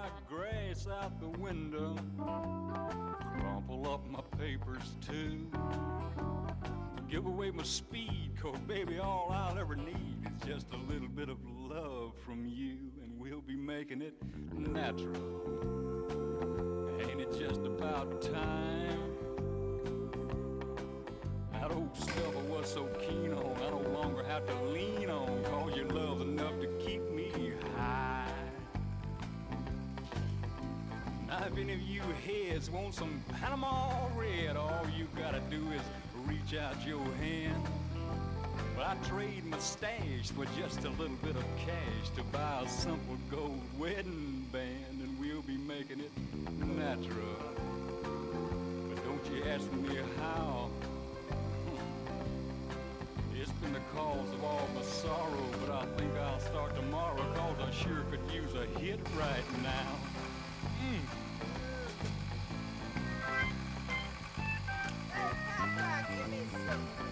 my grass out the window, crumple up my papers too, give away my speed, 'cause baby, all I'll ever need is just a little bit of love from you, and we'll be making it natural. Ain't it just about time? That old stuff I was so keen on, I no longer have to lean on, 'cause your love's enough to keep me high. Now if any of you heads want some Panama Red, all you gotta do is reach out your hand. But I trade my stash for just a little bit of cash to buy a simple gold wedding band, and we'll be making it natural. But don't you ask me how. It's been the cause of all my sorrow, but I think I'll start tomorrow, 'cause I sure could use a hit right now. Hey, Papa, give me some.